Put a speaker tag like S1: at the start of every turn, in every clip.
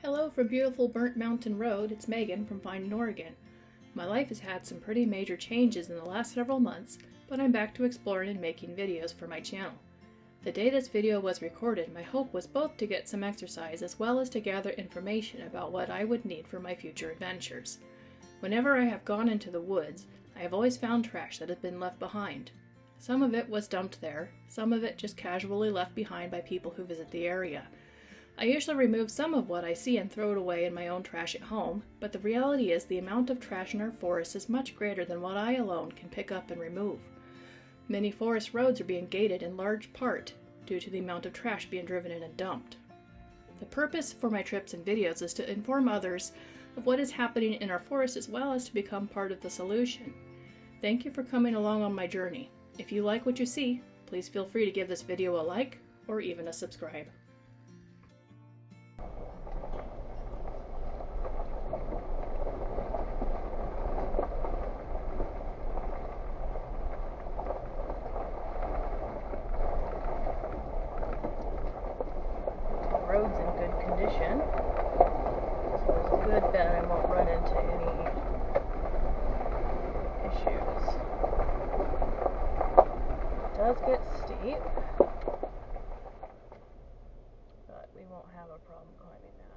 S1: Hello from beautiful Burnt Mountain Road, it's Megan from Finding Oregon. My life has had some pretty major changes in the last several months, but I'm back to exploring and making videos for my channel. The day this video was recorded, my hope was both to get some exercise as well as to gather information about what I would need for my future adventures. Whenever I have gone into the woods, I have always found trash that had been left behind. Some of it was dumped there, some of it just casually left behind by people who visit the area. I usually remove some of what I see and throw it away in my own trash at home, but the reality is the amount of trash in our forests is much greater than what I alone can pick up and remove. Many forest roads are being gated in large part due to the amount of trash being driven in and dumped. The purpose for my trips and videos is to inform others of what is happening in our forests as well as to become part of the solution. Thank you for coming along on my journey. If you like what you see, please feel free to give this video a like or even a subscribe. Road's in good condition, so it's a good bet I won't run into any issues. It does get steep, but we won't have a problem climbing that.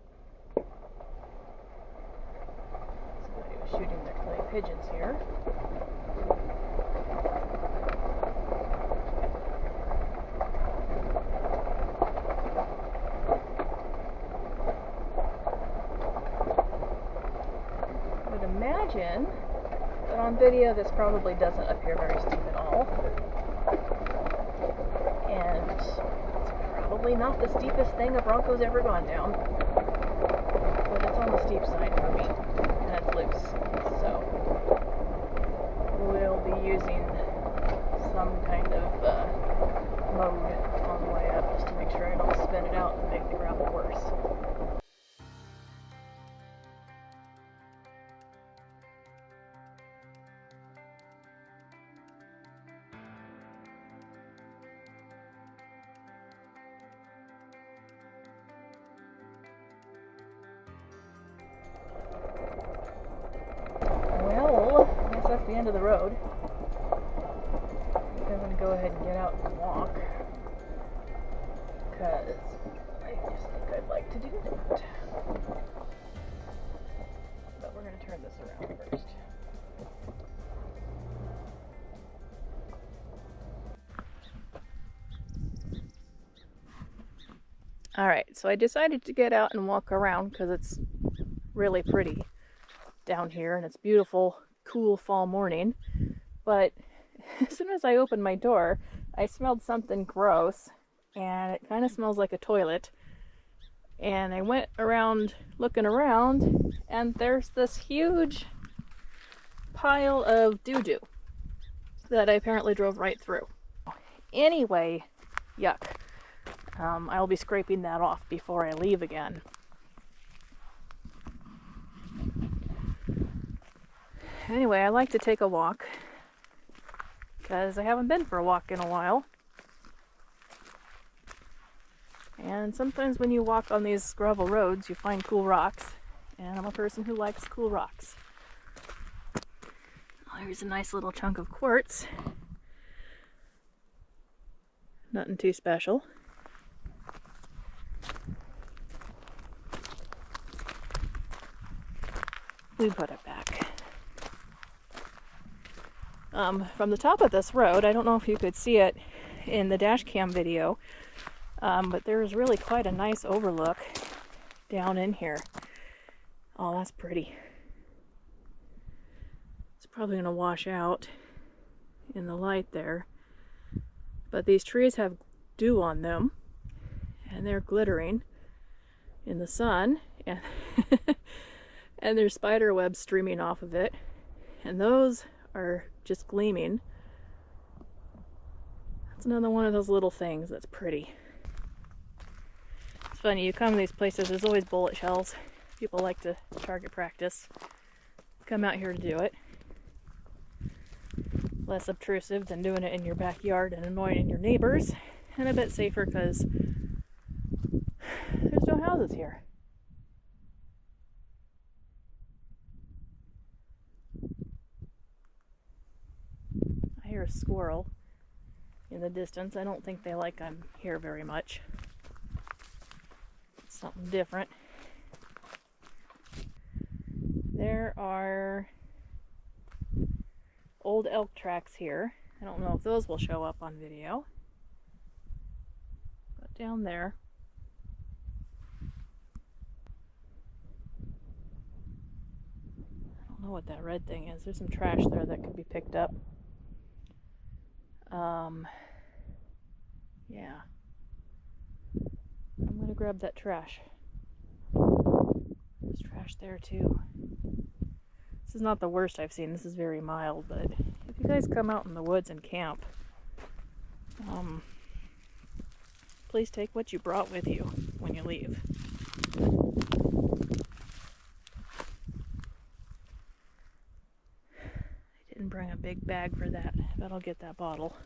S1: Somebody was shooting their clay pigeons here. Imagine, but on video this probably doesn't appear very steep at all, and it's probably not the steepest thing a Bronco's ever gone down, but it's on the steep side for me, and it's loose, so we'll be using some kind of mode on the way up just to make sure I don't spin it out and make the gravel worse. That's the end of the road. I'm going to go ahead and get out and walk, because I just think I'd like to do that. But we're going to turn this around first. Alright, so I decided to get out and walk around because it's really pretty down here and it's beautiful, cool fall morning, but as soon as I opened my door I smelled something gross, and it kind of smells like a toilet, and I went around looking around and there's this huge pile of doo-doo that I apparently drove right through. Anyway, yuck. I'll be scraping that off before I leave again. Anyway, I like to take a walk because I haven't been for a walk in a while. And sometimes when you walk on these gravel roads, you find cool rocks, and I'm a person who likes cool rocks. Oh, here's a nice little chunk of quartz. Nothing too special. We put it back. From the top of this road, I don't know if you could see it in the dash cam video, but there's really quite a nice overlook down in here. Oh, that's pretty. It's probably going to wash out in the light there, but these trees have dew on them and they're glittering in the sun, and and there's spider webs streaming off of it, and those are just gleaming. That's another one of those little things that's pretty. It's funny, you come to these places, there's always bullet shells. People like to target practice. Come out here to do it. Less obtrusive than doing it in your backyard and annoying your neighbors, and a bit safer because there's no houses here. hear a squirrel in the distance. I don't think they like I'm here very much. It's something different. There are old elk tracks here. I don't know if those will show up on video. But down there, I don't know what that red thing is. There's some trash there that could be picked up. Yeah. I'm gonna grab that trash. There's trash there too. This is not the worst I've seen. This is very mild, but if you guys come out in the woods and camp, please take what you brought with you when you leave. I didn't bring a big bag for that, but I'll get that bottle.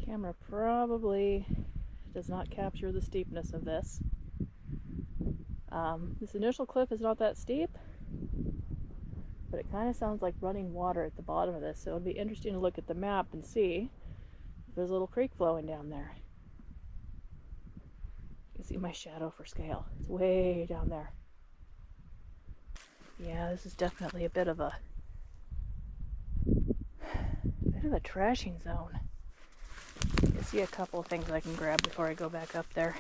S1: Camera probably does not capture the steepness of this. This initial cliff is not that steep, but it kind of sounds like running water at the bottom of this, so it'll be interesting to look at the map and see if there's a little creek flowing down there. You can see my shadow for scale. It's way down there. Yeah, this is definitely a bit of a trashing zone. You can see a couple of things I can grab before I go back up there.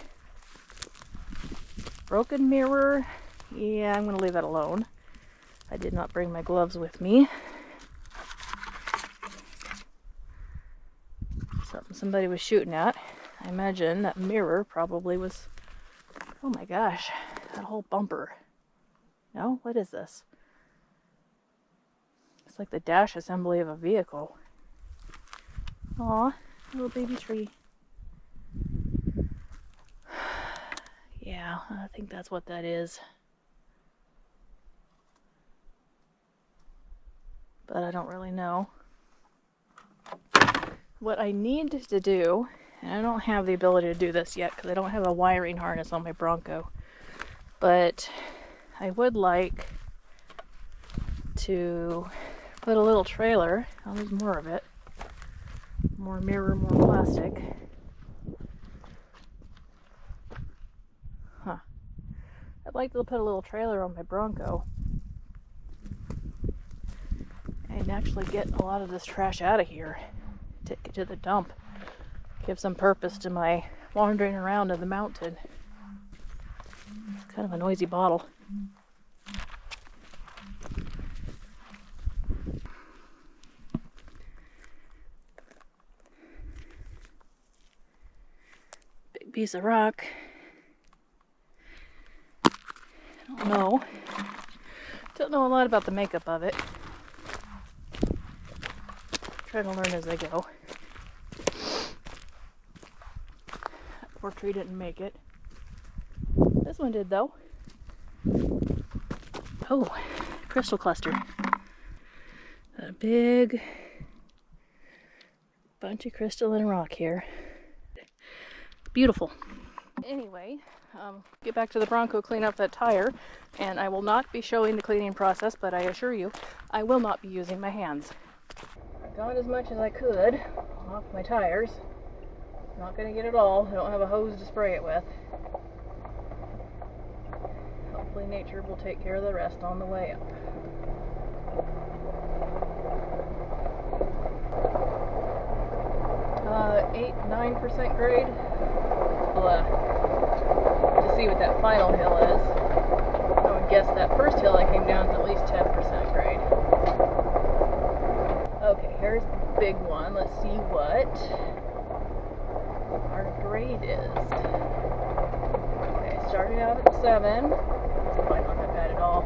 S1: Broken mirror. Yeah, I'm going to leave that alone. I did not bring my gloves with me. Something somebody was shooting at. I imagine that mirror probably was... Oh my gosh, that whole bumper. No? What is this? It's like the dash assembly of a vehicle. Aw, little baby tree. Yeah, I think that's what that is. But I don't really know. What I need to do, and I don't have the ability to do this yet because I don't have a wiring harness on my Bronco, but I would like to put a little trailer. Oh, there's more of it. More mirror, more plastic. Huh. I'd like to put a little trailer on my Bronco and actually get a lot of this trash out of here. Take it to the dump. Give some purpose to my wandering around in the mountain. It's kind of a noisy bottle. Big piece of rock. I don't know a lot about the makeup of it. Try to learn as I go. That poor tree didn't make it. This one did though. Oh, crystal cluster. A big bunch of crystalline rock here. Beautiful. Anyway, get back to the Bronco, clean up that tire, and I will not be showing the cleaning process, but I assure you, I will not be using my hands. I got as much as I could off my tires. Not going to get it all. I don't have a hose to spray it with. Hopefully nature will take care of the rest on the way up. Uh, 8-9% grade. To see what that final hill is. I would guess that first hill I came down is at least 10% grade. Okay, here's the big one. Let's see what our grade is. Okay, starting out at 7. It's probably not that bad at all.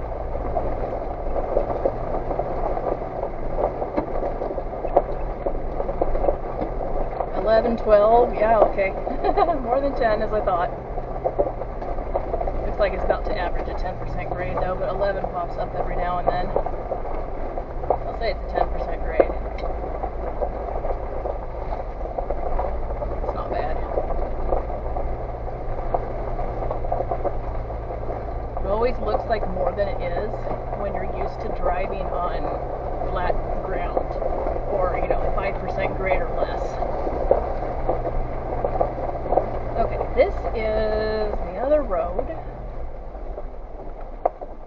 S1: $11, $12, yeah, okay. More than 10 as I thought. Looks like it's about to average a 10% grade though, but 11 pops up every now and then. I'll say it's a 10% grade. It's not bad. It always looks like more than it is when you're used to driving on flat ground. is the other road,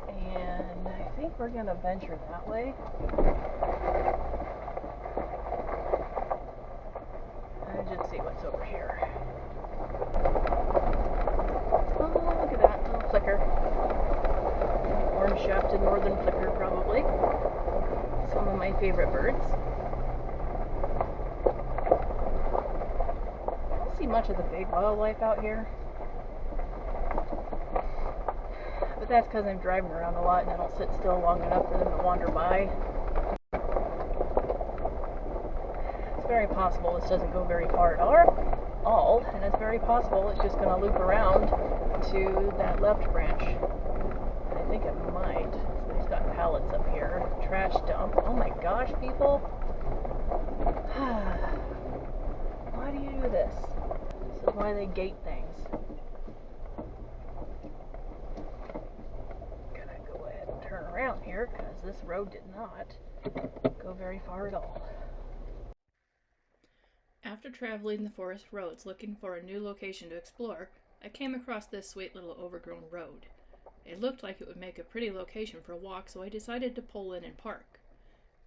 S1: and I think we're gonna venture that way. And just see what's over here. Oh, look at that little flicker. Orange-shafted northern flicker, probably. Some of my favorite birds. I don't see much of the big wildlife out here. But that's because I'm driving around a lot and I don't sit still long enough for them to wander by. It's very possible this doesn't go very far at all, and it's very possible it's just going to loop around to that left branch. I think it might. Somebody's got pallets up here. Trash dump. Oh my gosh, people. Why do you do this? This is why they gate things. Gonna go ahead and turn around here because this road did not go very far at all. After traveling the forest roads looking for a new location to explore, I came across this sweet little overgrown road. It looked like it would make a pretty location for a walk, so I decided to pull in and park.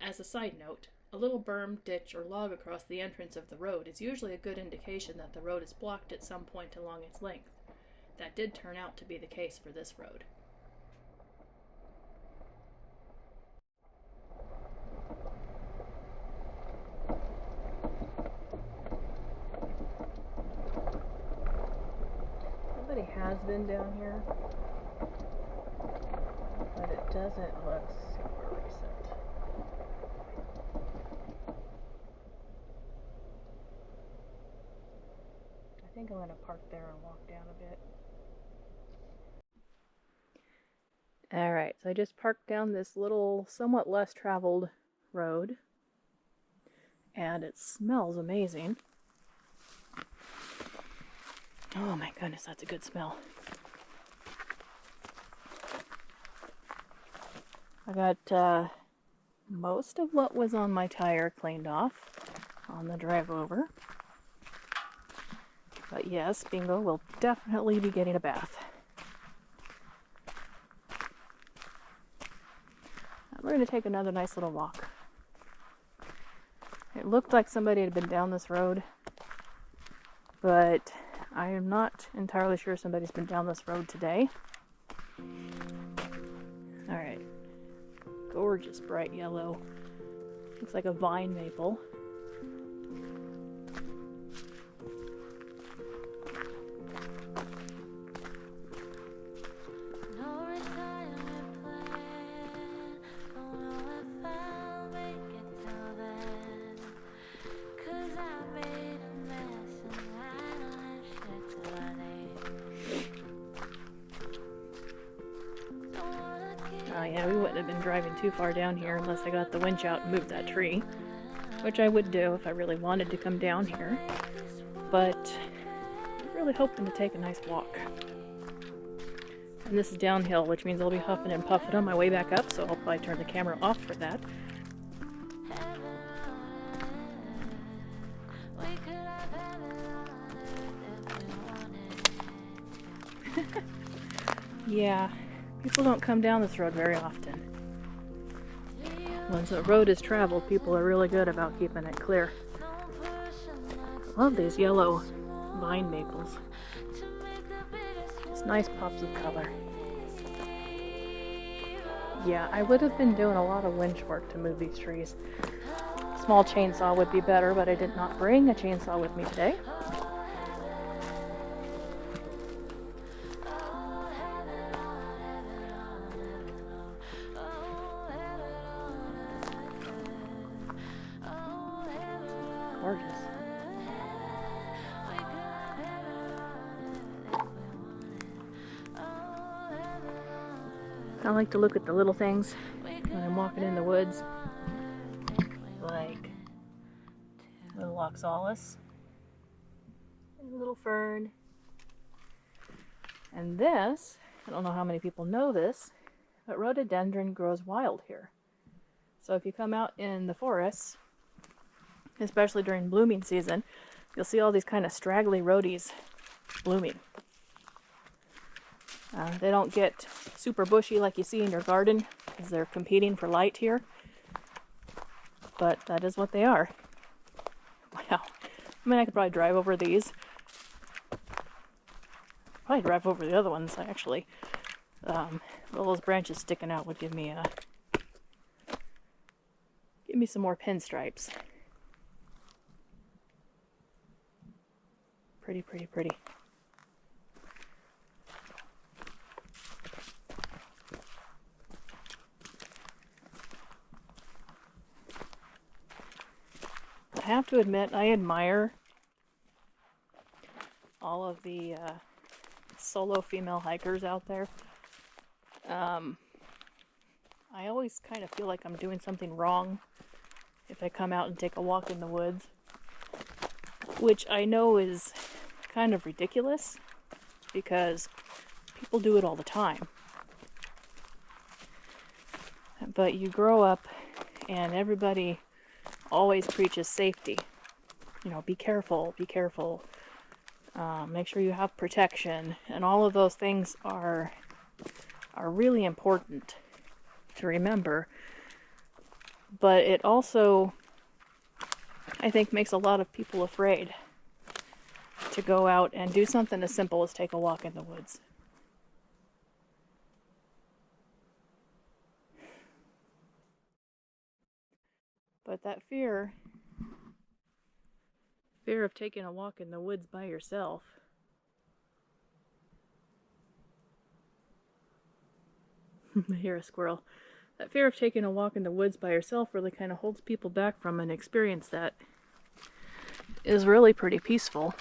S1: As a side note, a little berm, ditch, or log across the entrance of the road is usually a good indication that the road is blocked at some point along its length. That did turn out to be the case for this road. Somebody has been down here, but it doesn't look super recent. I think I'm going to park there and walk down a bit. Alright, so I just parked down this little, somewhat less traveled road, and it smells amazing. Oh my goodness, that's a good smell. I got most of what was on my tire cleaned off on the drive over. But yes, Bingo will definitely be getting a bath. We're going to take another nice little walk. It looked like somebody had been down this road, but I am not entirely sure somebody's been down this road today. Alright. Gorgeous bright yellow. Looks like a vine maple. Yeah, we wouldn't have been driving too far down here unless I got the winch out and moved that tree, which I would do if I really wanted to come down here, but I'm really hoping to take a nice walk. And this is downhill, which means I'll be huffing and puffing on my way back up, so I'll probably turn the camera off for that. Yeah. People don't come down this road very often. Once a road is traveled, people are really good about keeping it clear. I love these yellow vine maples. It's nice pops of color. Yeah, I would have been doing a lot of winch work to move these trees. Small chainsaw would be better, but I did not bring a chainsaw with me today. Gorgeous. I like to look at the little things when I'm walking in the woods, like little oxalis, and little fern, and this, I don't know how many people know this, but rhododendron grows wild here. So if you come out in the forests, especially during blooming season, you'll see all these kind of straggly rhodies blooming. They don't get super bushy like you see in your garden because they're competing for light here. But that is what they are. Wow. I mean, I could probably drive over these. Probably drive over the other ones, actually. All those branches sticking out would give me some more pinstripes. Pretty, pretty, pretty. I have to admit, I admire all of the solo female hikers out there. I always kind of feel like I'm doing something wrong if I come out and take a walk in the woods, which I know is kind of ridiculous because people do it all the time. But you grow up and everybody always preaches safety. You know, be careful, be careful. Make sure you have protection, and all of those things are really important to remember. But it also, I think, makes a lot of people afraid to go out and do something as simple as take a walk in the woods. But that fear of taking a walk in the woods by yourself, I hear a squirrel. That fear of taking a walk in the woods by yourself really kind of holds people back from an experience that is really pretty peaceful.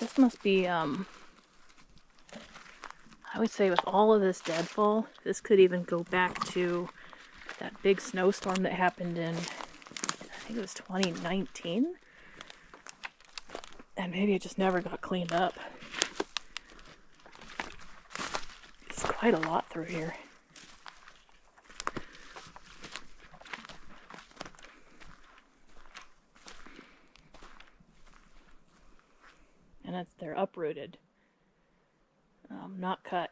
S1: This must be, I would say with all of this deadfall, this could even go back to that big snowstorm that happened in, I think it was 2019. And maybe it just never got cleaned up. It's quite a lot through here. And they're uprooted, not cut.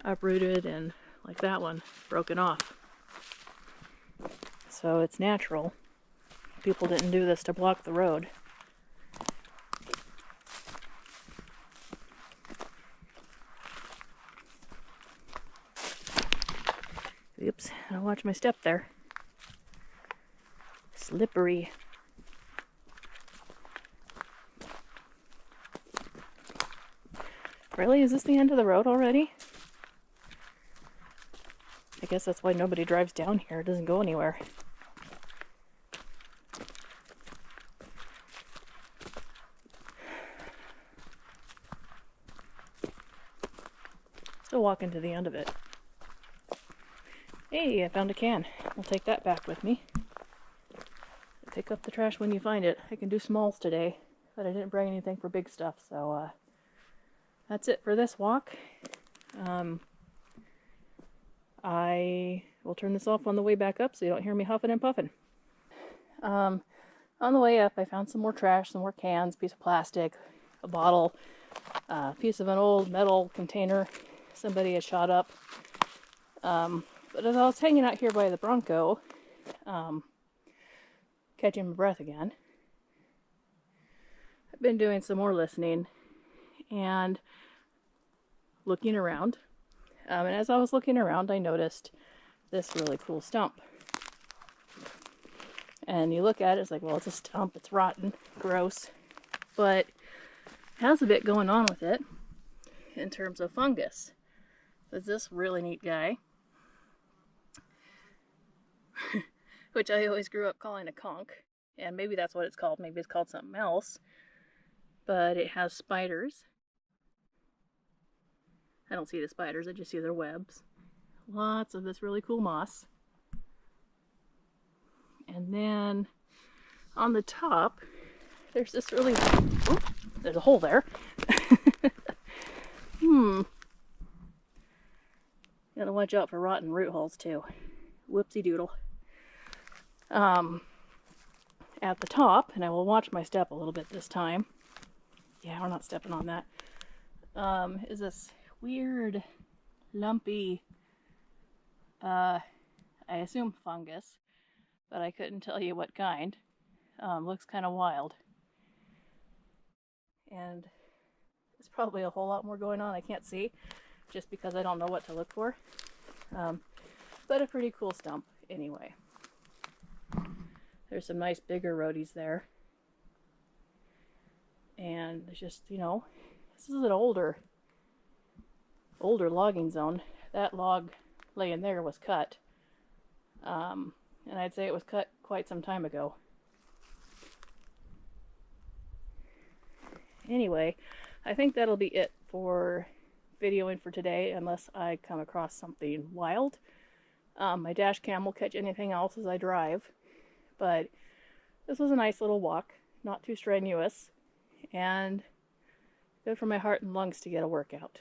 S1: Uprooted and, like that one, broken off. So it's natural. People didn't do this to block the road. Oops, I'll watch my step there. Slippery. Really? Is this the end of the road already? I guess that's why nobody drives down here. It doesn't go anywhere. Still walking to the end of it. Hey, I found a can. I'll take that back with me. Pick up the trash when you find it. I can do smalls today, but I didn't bring anything for big stuff, so that's it for this walk. I will turn this off on the way back up so you don't hear me huffing and puffing. On the way up, I found some more trash, some more cans, piece of plastic, a bottle, a piece of an old metal container somebody had shot up. But as I was hanging out here by the Bronco, catching my breath again, I've been doing some more listening and looking around. And as I was looking around, I noticed this really cool stump. And you look at it, it's like, well, it's a stump, it's rotten, gross. But it has a bit going on with it in terms of fungus. There's this really neat guy, which I always grew up calling a conch. And maybe that's what it's called. Maybe it's called something else. But it has spiders. I don't see the spiders, I just see their webs. Lots of this really cool moss. And then on the top, there's this really... Oh, there's a hole there. Gotta watch out for rotten root holes too. Whoopsie doodle. At the top, and I will watch my step a little bit this time, yeah, we're not stepping on that, is this weird, lumpy, I assume fungus, but I couldn't tell you what kind. Looks kind of wild. And there's probably a whole lot more going on I can't see, just because I don't know what to look for. But a pretty cool stump anyway. There's some nice bigger roadies there. And there's just, you know, this is an older logging zone. That log laying there was cut. And I'd say it was cut quite some time ago. Anyway, I think that'll be it for videoing for today, unless I come across something wild. My dash cam will catch anything else as I drive, but this was a nice little walk, not too strenuous, and good for my heart and lungs to get a workout.